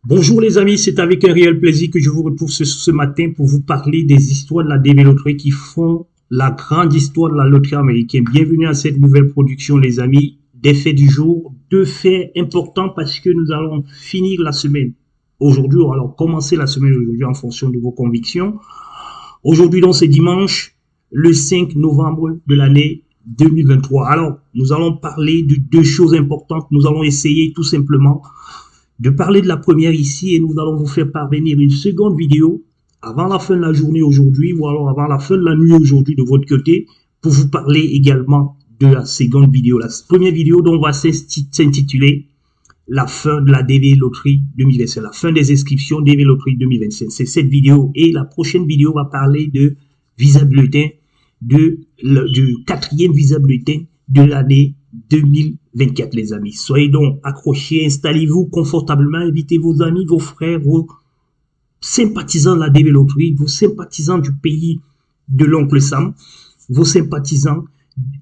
Bonjour les amis, c'est avec un réel plaisir que je vous retrouve ce matin pour vous parler des histoires de la DV Loterie qui font la grande histoire de la loterie américaine. Bienvenue à cette nouvelle production les amis, des faits du jour, deux faits importants parce que nous allons finir la semaine aujourd'hui, alors commencer la semaine aujourd'hui en fonction de vos convictions. Aujourd'hui donc c'est dimanche, le 5 novembre de l'année 2023. Alors nous allons parler de deux choses importantes, nous allons essayer tout simplement de parler de la première ici et nous allons vous faire parvenir une seconde vidéo avant la fin de la journée aujourd'hui ou alors avant la fin de la nuit aujourd'hui de votre côté pour vous parler également de la seconde vidéo. La première vidéo dont on va s'intituler la fin de la DV Loterie 2025, la fin des inscriptions DV Loterie 2025. C'est cette vidéo et la prochaine vidéo va parler de Visa Bulletin, du quatrième Visa Bulletin de l'année 2024 les amis. Soyez donc accrochés, installez-vous confortablement, invitez vos amis, vos frères, vos sympathisants de la DV Loterie, vos sympathisants du pays de l'oncle Sam, vos sympathisants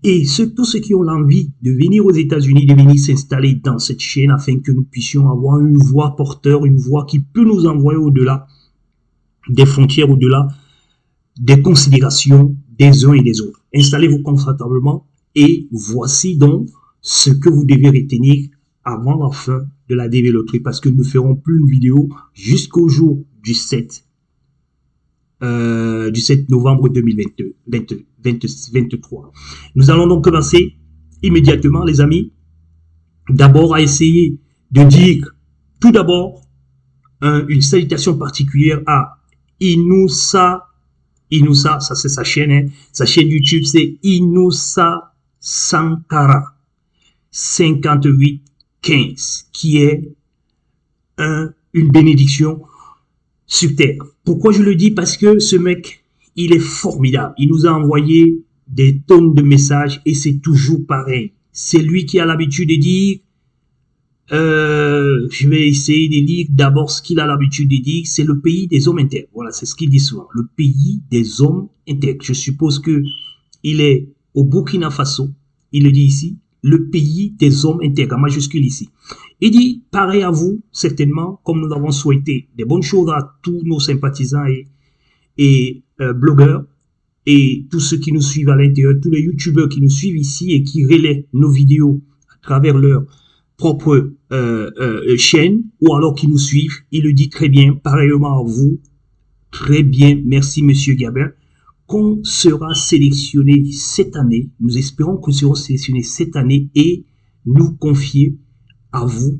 et tous ceux qui ont l'envie de venir aux États-Unis, de venir s'installer dans cette chaîne afin que nous puissions avoir une voix porteur, une voix qui peut nous envoyer au-delà des frontières, au-delà des considérations des uns et des autres. Installez-vous confortablement. Et voici donc ce que vous devez retenir avant la fin de la DV Loterie parce que nous ne ferons plus une vidéo jusqu'au jour du 7 novembre 2023. Nous allons donc commencer immédiatement les amis. D'abord à essayer de dire tout d'abord une salutation particulière à Inoussa, ça c'est sa chaîne, hein. Sa chaîne YouTube c'est Inoussa Sankara 5815 qui est une bénédiction sur terre. Pourquoi je le dis? Parce que ce mec, il est formidable. Il nous a envoyé des tonnes de messages et c'est toujours pareil. C'est lui qui a l'habitude de dire, je vais essayer de lire d'abord ce qu'il a l'habitude de dire, c'est le pays des hommes intègres. Voilà, c'est ce qu'il dit souvent, le pays des hommes intègres. Je suppose que il est au Burkina Faso, il le dit ici, le pays des hommes intègres, en majuscule ici. Il dit, pareil à vous, certainement, comme nous avons souhaité des bonnes choses à tous nos sympathisants et blogueurs, et tous ceux qui nous suivent à l'intérieur, tous les youtubeurs qui nous suivent ici et qui relaient nos vidéos à travers leur propre chaîne, ou alors qui nous suivent, il le dit très bien, pareillement à vous, très bien, merci monsieur Gabin, qu'on sera sélectionné cette année, nous espérons que nous serons sélectionnés cette année et nous confier à vous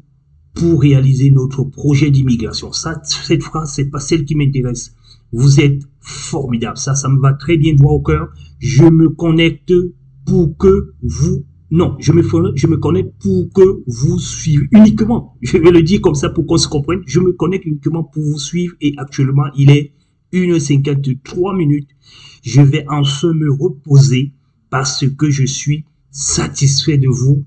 pour réaliser notre projet d'immigration. Ça, cette phrase, c'est pas celle qui m'intéresse. Vous êtes formidable. Ça me va très bien droit au cœur. Je me connecte pour que vous, non, je me connecte pour que vous suivez uniquement. Je vais le dire comme ça pour qu'on se comprenne. Je me connecte uniquement pour vous suivre et actuellement, il est 1h53 minutes. Je vais enfin me reposer parce que je suis satisfait de vous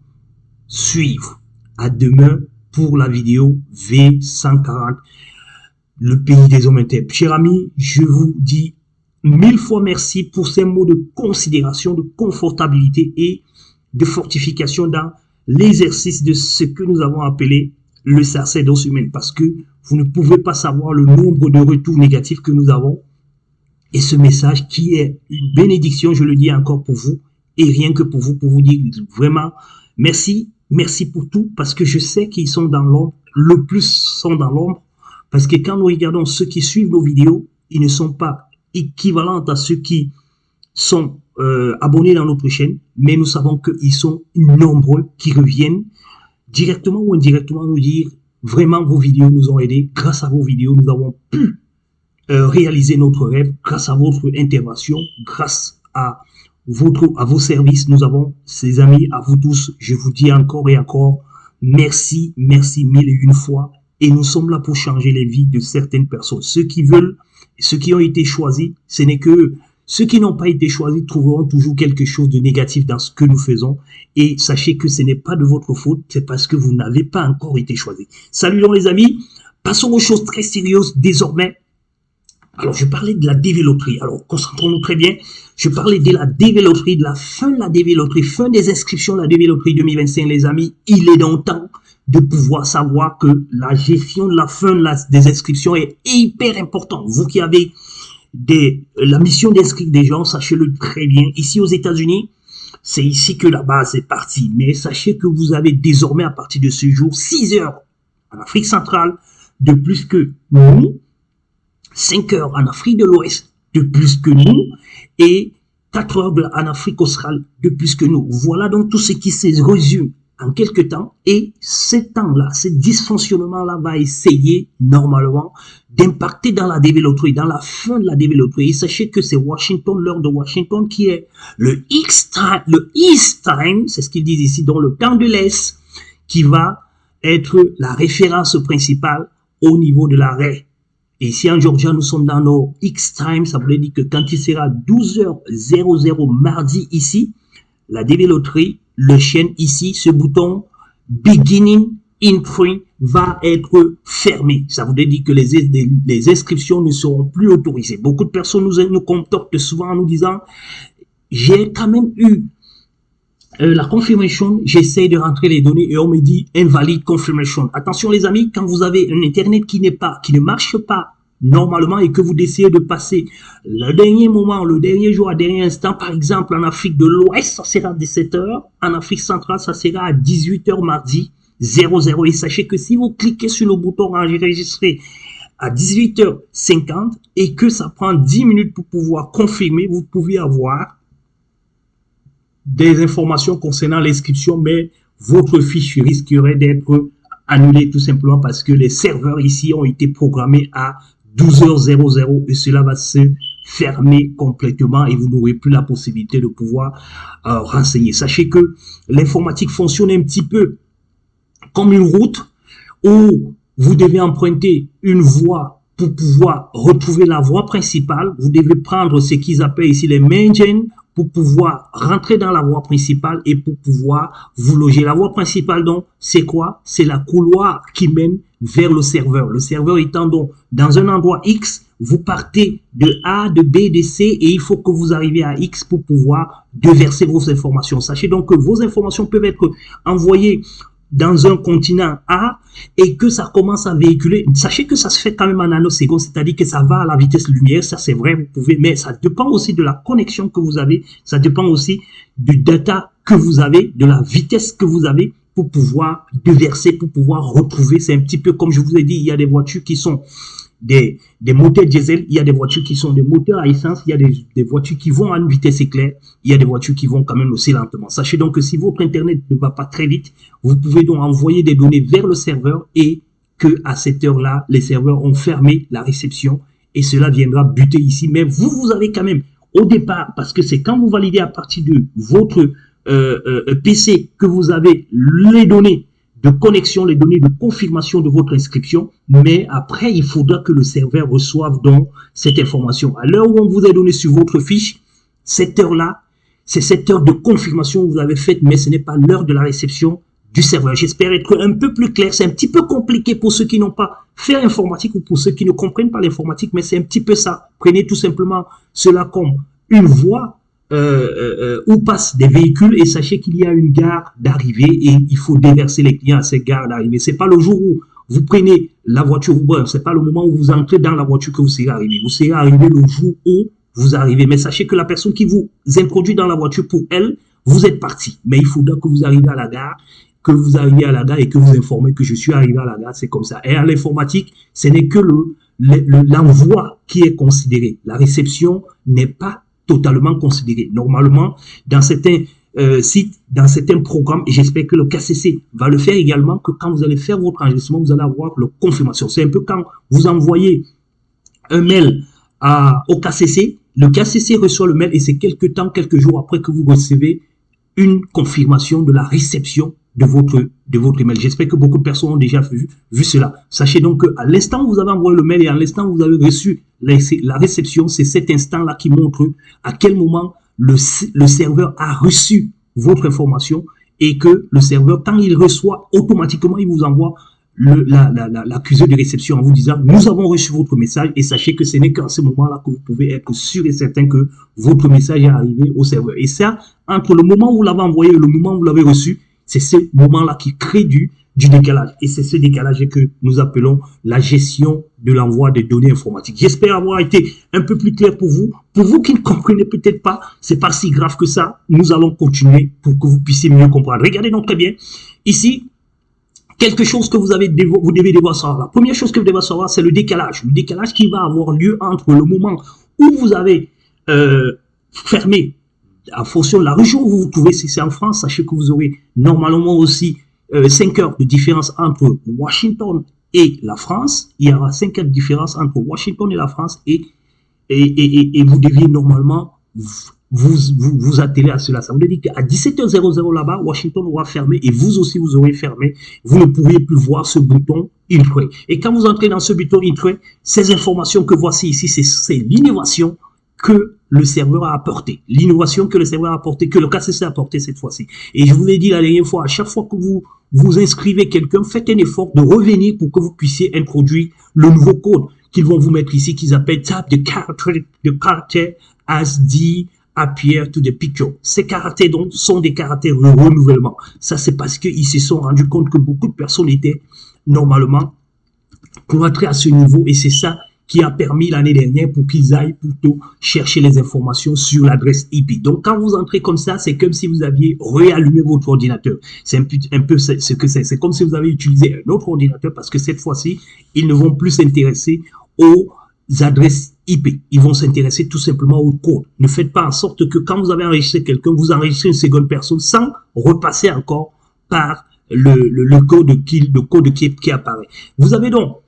suivre. À demain pour la vidéo V140, le pays des hommes intègres. Chers amis, je vous dis 1000 fois merci pour ces mots de considération, de confortabilité et de fortification dans l'exercice de ce que nous avons appelé le sacerdoce humain. Parce que vous ne pouvez pas savoir le nombre de retours négatifs que nous avons. Et ce message qui est une bénédiction, je le dis encore pour vous, et rien que pour vous dire vraiment merci, merci pour tout, parce que je sais qu'ils sont dans l'ombre, le plus sont dans l'ombre, parce que quand nous regardons ceux qui suivent nos vidéos, ils ne sont pas équivalents à ceux qui sont abonnés dans notre chaîne, mais nous savons qu'ils sont nombreux qui reviennent directement ou indirectement nous dire vraiment vos vidéos nous ont aidés, grâce à vos vidéos nous avons pu réaliser notre rêve grâce à votre intervention, grâce à vos services. Nous avons ces amis, à vous tous, je vous dis encore et encore, merci, merci mille et une fois. Et nous sommes là pour changer les vies de certaines personnes. Ceux qui veulent, ceux qui ont été choisis, ce n'est que ceux qui n'ont pas été choisis trouveront toujours quelque chose de négatif dans ce que nous faisons. Et sachez que ce n'est pas de votre faute, c'est parce que vous n'avez pas encore été choisis. Salut les amis, passons aux choses très sérieuses désormais. Alors, je parlais de la DV Loterie. Alors, concentrons-nous très bien. Je parlais de la DV Loterie, de la fin de la DV Loterie, fin des inscriptions de la DV Loterie 2025, les amis. Il est dans le temps de pouvoir savoir que la gestion de la fin des inscriptions est hyper importante. Vous qui avez la mission d'inscrire des gens, sachez-le très bien. Ici aux États-Unis, c'est ici que la base est partie. Mais sachez que vous avez désormais à partir de ce jour 6 heures en Afrique centrale de plus que nous, 5 heures en Afrique de l'Ouest de plus que nous et 4 heures en Afrique australe de plus que nous. Voilà donc tout ce qui se résume en quelques temps et ce temps-là, ce dysfonctionnement-là va essayer normalement d'impacter dans la développerie, dans la fin de la développerie. Et sachez que c'est Washington, l'heure de Washington qui est le East Time, c'est ce qu'ils disent ici, dans le temps de l'Est, qui va être la référence principale au niveau de l'arrêt. Et ici en Georgia, nous sommes dans nos X-Time, ça voulait dire que quand il sera 12h00 mardi ici, la développerie, le chaîne ici, ce bouton Beginning in Print va être fermé. Ça voudrait dire que les inscriptions ne seront plus autorisées. Beaucoup de personnes nous contactent souvent en nous disant j'ai quand même eu la confirmation, j'essaie de rentrer les données et on me dit invalide confirmation. Attention les amis, quand vous avez un internet qui ne marche pas normalement et que vous décidez de passer le dernier moment, le dernier jour, à dernier instant, par exemple en Afrique de l'Ouest, ça sera à 17 h, en Afrique centrale, ça sera à 18 h mardi 00. Et sachez que si vous cliquez sur le bouton enregistrer à 18h50 et que ça prend 10 minutes pour pouvoir confirmer, vous pouvez avoir des informations concernant l'inscription, mais votre fiche risquerait d'être annulée tout simplement parce que les serveurs ici ont été programmés à 12h00 et cela va se fermer complètement et vous n'aurez plus la possibilité de pouvoir renseigner. Sachez que l'informatique fonctionne un petit peu comme une route où vous devez emprunter une voie pour pouvoir retrouver la voie principale. Vous devez prendre ce qu'ils appellent ici les main chains pour pouvoir rentrer dans la voie principale et pour pouvoir vous loger. La voie principale, donc, c'est quoi? C'est la couloir qui mène vers le serveur. Le serveur étant donc dans un endroit X, vous partez de A, de B, de C et il faut que vous arriviez à X pour pouvoir déverser vos informations. Sachez donc que vos informations peuvent être envoyées dans un continent A et que ça commence à véhiculer. Sachez que ça se fait quand même en nanosecondes, c'est-à-dire que ça va à la vitesse lumière, ça c'est vrai, vous pouvez, mais ça dépend aussi de la connexion que vous avez, ça dépend aussi du data que vous avez, de la vitesse que vous avez pour pouvoir déverser, pour pouvoir retrouver. C'est un petit peu comme je vous ai dit, il y a des voitures qui sont des moteurs diesel, il y a des voitures qui sont des moteurs à essence, il y a des voitures qui vont à une vitesse éclair, il y a des voitures qui vont quand même aussi lentement. Sachez donc que si votre internet ne va pas très vite, vous pouvez donc envoyer des données vers le serveur et que à cette heure-là, les serveurs ont fermé la réception et cela viendra buter ici. Mais vous avez quand même au départ, parce que c'est quand vous validez à partir de votre PC que vous avez les données de connexion, les données de confirmation de votre inscription, mais après, il faudra que le serveur reçoive donc cette information. À l'heure où on vous a donné sur votre fiche, cette heure-là, c'est cette heure de confirmation que vous avez faite, mais ce n'est pas l'heure de la réception du serveur. J'espère être un peu plus clair. C'est un petit peu compliqué pour ceux qui n'ont pas fait l'informatique ou pour ceux qui ne comprennent pas l'informatique, mais c'est un petit peu ça. Prenez tout simplement cela comme une voie où passent des véhicules et sachez qu'il y a une gare d'arrivée et il faut déverser les clients à cette gare d'arrivée. C'est pas le jour où vous prenez la voiture, c'est pas le moment où vous entrez dans la voiture que vous serez arrivé. Vous serez arrivé le jour où vous arrivez. Mais sachez que la personne qui vous introduit dans la voiture, pour elle, vous êtes parti. Mais il faudra que vous arriviez à la gare, et que vous informez que je suis arrivé à la gare. C'est comme ça. Et à l'informatique, ce n'est que l'envoi qui est considéré. La réception n'est pas totalement considéré. Normalement, dans certains sites, dans certains programmes, et j'espère que le KCC va le faire également, que quand vous allez faire votre enregistrement, vous allez avoir la confirmation. C'est un peu quand vous envoyez un mail au KCC, le KCC reçoit le mail et c'est quelques jours après que vous recevez une confirmation de la réception de votre email. J'espère que beaucoup de personnes ont déjà vu cela. Sachez donc qu'à l'instant où vous avez envoyé le mail et à l'instant où vous avez reçu la réception, c'est cet instant-là qui montre à quel moment le serveur a reçu votre information et que le serveur, quand il reçoit, automatiquement, il vous envoie l'accusé de réception en vous disant « Nous avons reçu votre message » et sachez que ce n'est qu'à ce moment-là que vous pouvez être sûr et certain que votre message est arrivé au serveur. Et ça, entre le moment où vous l'avez envoyé et le moment où vous l'avez reçu, c'est ce moment-là qui crée du du décalage. Et c'est ce décalage que nous appelons la gestion de l'envoi des données informatiques. J'espère avoir été un peu plus clair pour vous. Pour vous qui ne comprenez peut-être pas, c'est pas si grave que ça. Nous allons continuer pour que vous puissiez mieux comprendre. Regardez donc très bien. Ici, quelque chose que vous devez devoir savoir. La première chose que vous devez savoir, c'est le décalage. Le décalage qui va avoir lieu entre le moment où vous avez fermé, en fonction de la région où vous vous trouvez. Si c'est en France, sachez que vous aurez normalement aussi 5 heures de différence entre Washington et la France. Il y aura 5 heures de différence entre Washington et la France et vous deviez normalement vous atteler à cela. Ça veut dire qu'à 17h00 là-bas, Washington aura fermé et vous aussi vous aurez fermé. Vous ne pourriez plus voir ce bouton Intray. Et quand vous entrez dans ce bouton Intray, ces informations que voici ici, c'est l'innovation que le serveur a apporté. L'innovation que le serveur a apporté, que le KCC a apporté cette fois-ci. Et je vous l'ai dit la dernière fois, à chaque fois que vous inscrivez quelqu'un, faites un effort de revenir pour que vous puissiez introduire le nouveau code qu'ils vont vous mettre ici, qu'ils appellent type de caractère as the appear to the picture. Ces caractères donc sont des caractères de renouvellement. Ça c'est parce qu'ils se sont rendus compte que beaucoup de personnes étaient normalement pour entrer à ce niveau et c'est ça qui a permis l'année dernière pour qu'ils aillent plutôt chercher les informations sur l'adresse IP. Donc, quand vous entrez comme ça, c'est comme si vous aviez réallumé votre ordinateur. C'est un peu ce que c'est. C'est comme si vous avez utilisé un autre ordinateur parce que cette fois-ci, ils ne vont plus s'intéresser aux adresses IP. Ils vont s'intéresser tout simplement au code. Ne faites pas en sorte que quand vous avez enregistré quelqu'un, vous enregistrez une seconde personne sans repasser encore par le code qui apparaît. Vous avez donc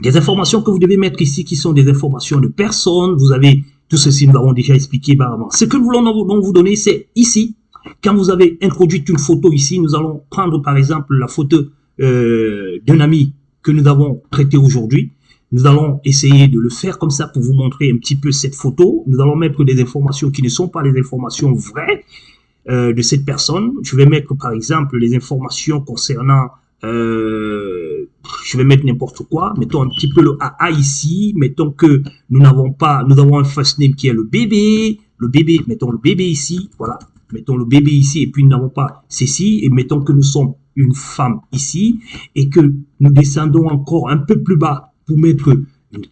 des informations que vous devez mettre ici qui sont des informations de personnes. Vous avez tout ceci, nous l'avons déjà expliqué avant. Ce que nous voulons vous donner, c'est ici, quand vous avez introduit une photo ici, nous allons prendre par exemple la photo d'un ami que nous avons traité aujourd'hui. Nous allons essayer de le faire comme ça pour vous montrer un petit peu cette photo. Nous allons mettre des informations qui ne sont pas les informations vraies de cette personne. Je vais mettre par exemple les informations concernant je vais mettre n'importe quoi, mettons un petit peu le AA ici, mettons que nous avons un first name qui est le bébé, mettons le bébé ici, voilà, mettons le bébé ici, et puis nous n'avons pas ceci, et mettons que nous sommes une femme ici, et que nous descendons encore un peu plus bas pour mettre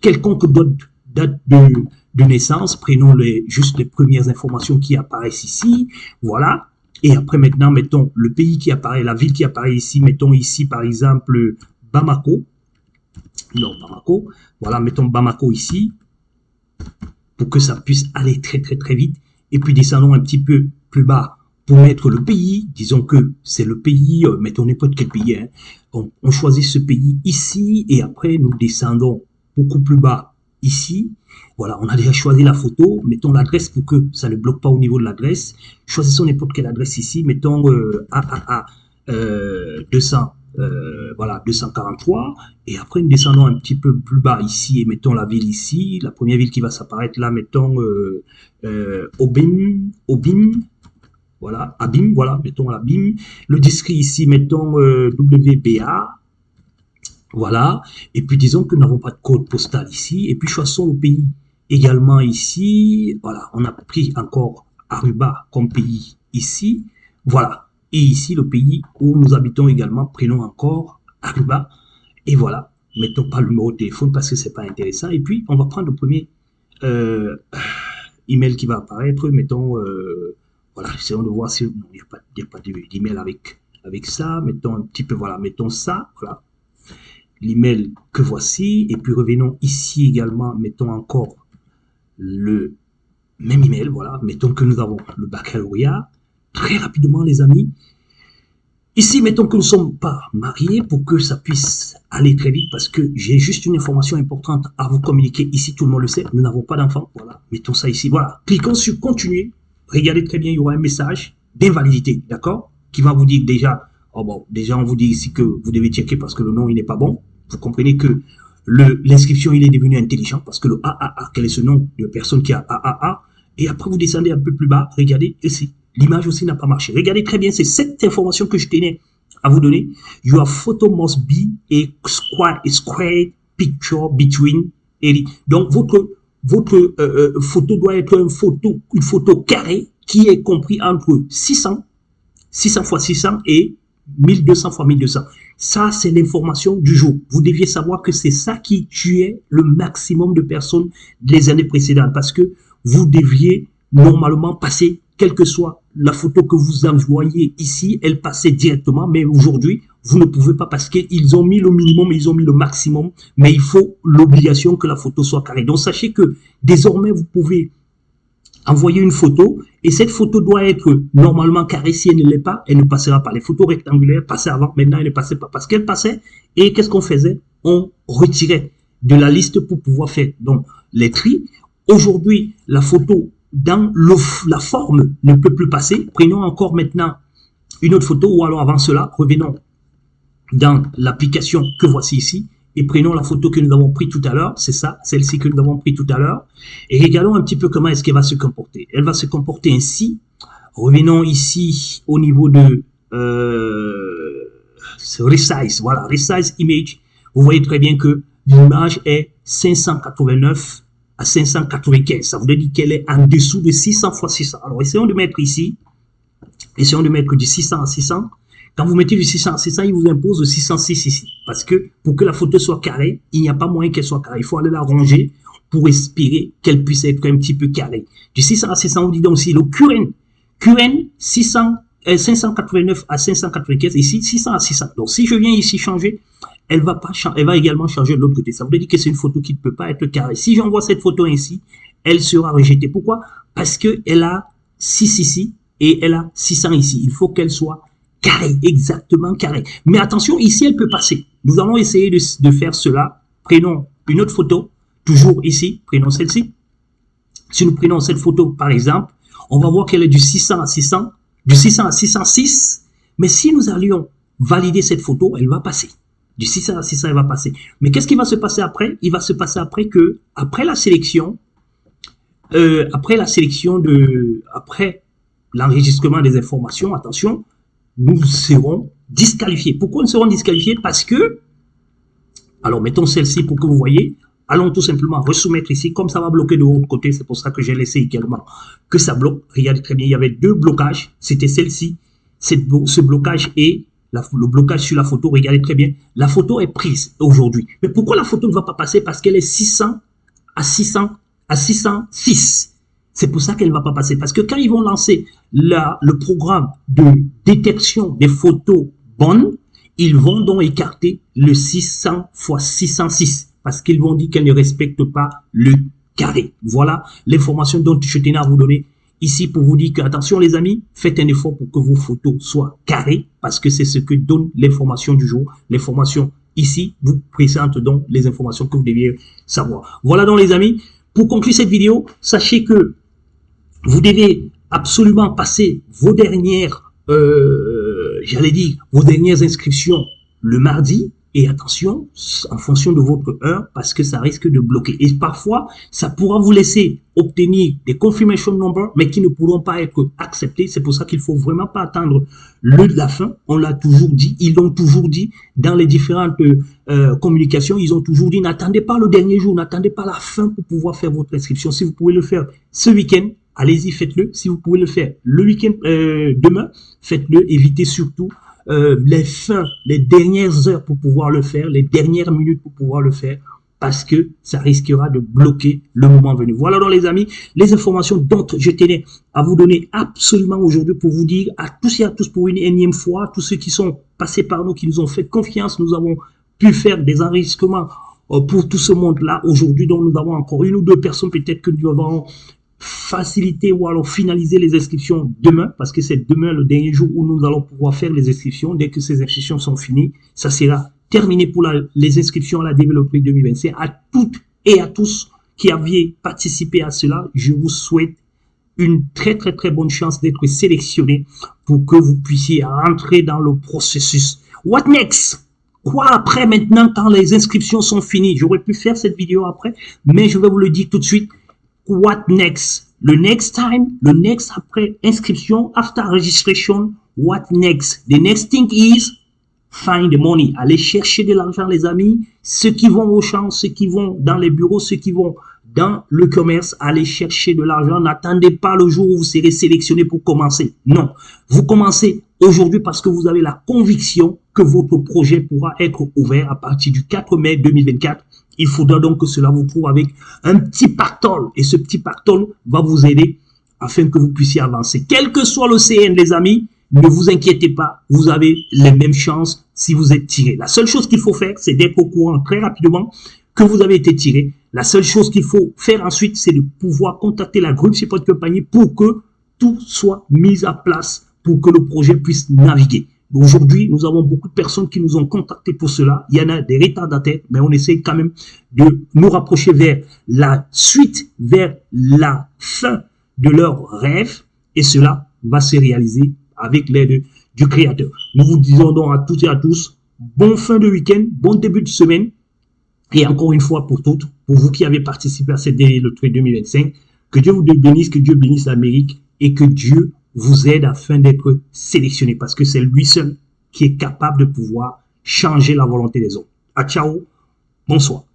quelconque date de naissance, prenons juste les premières informations qui apparaissent ici, voilà. Et après, maintenant, mettons le pays qui apparaît, la ville qui apparaît ici. Mettons ici, par exemple, Bamako. Non, Bamako. Voilà, mettons Bamako ici. Pour que ça puisse aller très, très, très vite. Et puis, descendons un petit peu plus bas pour mettre le pays. Disons que c'est le pays, mettons n'importe quel pays. Hein. On choisit ce pays ici. Et après, nous descendons beaucoup plus bas ici. Voilà, on a déjà choisi la photo, mettons l'adresse pour que ça ne bloque pas au niveau de l'adresse. Choisissons n'importe quelle adresse ici, mettons AAA 200, voilà, 243. Et après, nous descendons un petit peu plus bas ici et mettons la ville ici. La première ville qui va s'apparaître là, mettons Obim. Voilà, Abim, voilà, mettons Abim. Le district ici, mettons WBA. Voilà, et puis disons que nous n'avons pas de code postal ici, et puis choisissons le pays également ici, voilà, on a pris encore Aruba comme pays ici, voilà, et ici le pays où nous habitons également, prenons encore Aruba, et voilà, mettons pas le numéro de téléphone parce que c'est pas intéressant, et puis on va prendre le premier email qui va apparaître, mettons, voilà, essayons de voir si, non, il n'y a pas d'email avec ça, mettons un petit peu, voilà, mettons ça, voilà, l'email que voici, et puis revenons ici également, mettons encore le même email, voilà, mettons que nous avons le baccalauréat, très rapidement les amis, ici mettons que nous ne sommes pas mariés pour que ça puisse aller très vite, parce que j'ai juste une information importante à vous communiquer, ici tout le monde le sait, nous n'avons pas d'enfants, voilà, mettons ça ici, voilà, cliquons sur continuer, regardez très bien, il y aura un message d'invalidité, d'accord, qui va vous dire déjà, oh bon, déjà on vous dit ici que vous devez checker parce que le nom il n'est pas bon. Vous comprenez que l'inscription il est devenu intelligent parce que le AAA, quel est ce nom de personne qui a AAA, et après vous descendez un peu plus bas, regardez ici, l'image aussi n'a pas marché. Regardez très bien, c'est cette information que je tenais à vous donner. Your photo must be a square picture between. Donc votre photo doit être une photo carrée qui est compris entre 600 x 600 et 1200 fois 1200. Ça, c'est l'information du jour. Vous deviez savoir que c'est ça qui tuait le maximum de personnes les années précédentes parce que vous deviez normalement passer, quelle que soit la photo que vous envoyez ici, elle passait directement, mais aujourd'hui, vous ne pouvez pas parce qu'ils ont mis le minimum, ils ont mis le maximum, mais il faut l'obligation que la photo soit carrée. Donc, sachez que désormais, vous pouvez envoyer une photo et cette photo doit être normalement carrée. Si elle ne l'est pas, elle ne passera pas. Les photos rectangulaires passaient avant, maintenant, elles ne passaient pas parce qu'elles passaient. Et qu'est-ce qu'on faisait? On retirait de la liste pour pouvoir faire donc les tris. Aujourd'hui, la photo dans la forme ne peut plus passer. Prenons encore maintenant une autre photo ou alors avant cela, revenons dans l'application que voici ici et prenons la photo que nous avons prise tout à l'heure. C'est ça, celle-ci que nous avons prise tout à l'heure. Et regardons un petit peu comment est-ce qu'elle va se comporter. Elle va se comporter ainsi. Revenons ici au niveau de Resize. Voilà, Resize Image. Vous voyez très bien que l'image est 589 à 595. Ça veut dire qu'elle est en dessous de 600 x 600. Alors, essayons de mettre ici. Essayons de mettre du 600 à 600. Quand vous mettez du 600 à 600, il vous impose le 606 ici. Parce que pour que la photo soit carrée, il n'y a pas moyen qu'elle soit carrée. Il faut aller la ranger pour espérer qu'elle puisse être un petit peu carrée. Du 600 à 600, on dit donc aussi le QN 589 à 595. Ici, 600 à 600. Donc, si je viens ici changer, elle va également changer de l'autre côté. Ça veut dire que c'est une photo qui ne peut pas être carrée. Si j'envoie cette photo ainsi, elle sera rejetée. Pourquoi? Parce qu'elle a 6 ici et elle a 600 ici. Il faut qu'elle soit carrée, exactement carrée. Mais attention, ici, elle peut passer. Nous allons essayer de faire cela. Prenons une autre photo, toujours ici. Prenons celle-ci. Si nous prenons cette photo, par exemple, on va voir qu'elle est du 600 à 600, du 600 à 606. Mais si nous allions valider cette photo, elle va passer. Du 600 à 600, elle va passer. Mais qu'est-ce qui va se passer après? Il va se passer après que, après l'enregistrement des informations, attention, nous serons disqualifiés. Pourquoi nous serons disqualifiés? Parce que, alors mettons celle-ci pour que vous voyez, allons tout simplement resoumettre ici, comme ça va bloquer de l'autre côté, c'est pour ça que j'ai laissé également que ça bloque. Regardez très bien, il y avait deux blocages, c'était celle-ci, ce blocage et le blocage sur la photo, regardez très bien, la photo est prise aujourd'hui. Mais pourquoi la photo ne va pas passer? Parce qu'elle est 600 à 606. C'est pour ça qu'elle ne va pas passer. Parce que quand ils vont lancer le programme de détection des photos bonnes, ils vont donc écarter le 600 x 606. Parce qu'ils vont dire qu'elle ne respecte pas le carré. Voilà l'information dont je tenais à vous donner ici pour vous dire que, attention les amis, faites un effort pour que vos photos soient carrées. Parce que c'est ce que donne l'information du jour. L'information ici vous présente donc les informations que vous deviez savoir. Voilà donc les amis. Pour conclure cette vidéo, sachez que vous devez absolument passer vos dernières, vos dernières inscriptions le mardi. Et attention, en fonction de votre heure, parce que ça risque de bloquer. Et parfois, ça pourra vous laisser obtenir des confirmation numbers, mais qui ne pourront pas être acceptés. C'est pour ça qu'il faut vraiment pas attendre la fin. On l'a toujours dit, ils l'ont toujours dit dans les différentes communications. Ils ont toujours dit, n'attendez pas le dernier jour, n'attendez pas la fin pour pouvoir faire votre inscription. Si vous pouvez le faire ce week-end, allez-y, faites-le. Si vous pouvez le faire le week-end demain, faites-le. Évitez surtout les dernières heures pour pouvoir le faire, les dernières minutes pour pouvoir le faire, parce que ça risquera de bloquer le moment venu. Voilà donc les amis, les informations dont je tenais à vous donner absolument aujourd'hui pour vous dire à tous et à tous pour une énième fois, tous ceux qui sont passés par nous, qui nous ont fait confiance, nous avons pu faire des enregistrements pour tout ce monde-là aujourd'hui, donc nous avons encore une ou deux personnes peut-être que nous avons faciliter ou alors finaliser les inscriptions demain, parce que c'est demain le dernier jour où nous allons pouvoir faire les inscriptions. Dès que ces inscriptions sont finies, ça sera terminé pour les inscriptions à la Developer 2025. À toutes et à tous qui aviez participé à cela, je vous souhaite une très bonne chance d'être sélectionné pour que vous puissiez entrer dans le processus. What next? Quoi après maintenant quand les inscriptions sont finies? J'aurais pu faire cette vidéo après, mais je vais vous le dire tout de suite. What next? Le next time, le next après inscription, after registration, what next? The next thing is find the money. Allez chercher de l'argent, les amis. Ceux qui vont au champ, ceux qui vont dans les bureaux, ceux qui vont dans le commerce, allez chercher de l'argent. N'attendez pas le jour où vous serez sélectionné pour commencer. Non. Vous commencez aujourd'hui parce que vous avez la conviction que votre projet pourra être ouvert à partir du 4 mai 2024. Il faudra donc que cela vous trouve avec un petit pactole. Et ce petit pactole va vous aider afin que vous puissiez avancer. Quel que soit le CN, les amis, ne vous inquiétez pas, vous avez les mêmes chances si vous êtes tiré. La seule chose qu'il faut faire, c'est d'être au courant très rapidement que vous avez été tiré. La seule chose qu'il faut faire ensuite, c'est de pouvoir contacter la Groupe Support Company pour que tout soit mis à place, pour que le projet puisse naviguer. Aujourd'hui, nous avons beaucoup de personnes qui nous ont contactés pour cela. Il y en a des retardataires, mais on essaie quand même de nous rapprocher vers la suite, vers la fin de leurs rêves. Et cela va se réaliser avec l'aide du Créateur. Nous vous disons donc à toutes et à tous, bon fin de week-end, bon début de semaine. Et encore une fois pour toutes, pour vous qui avez participé à cette DD Loterie 2025, que Dieu vous bénisse, que Dieu bénisse l'Amérique et que Dieu vous aide afin d'être sélectionné parce que c'est lui seul qui est capable de pouvoir changer la volonté des hommes. À ciao, bonsoir.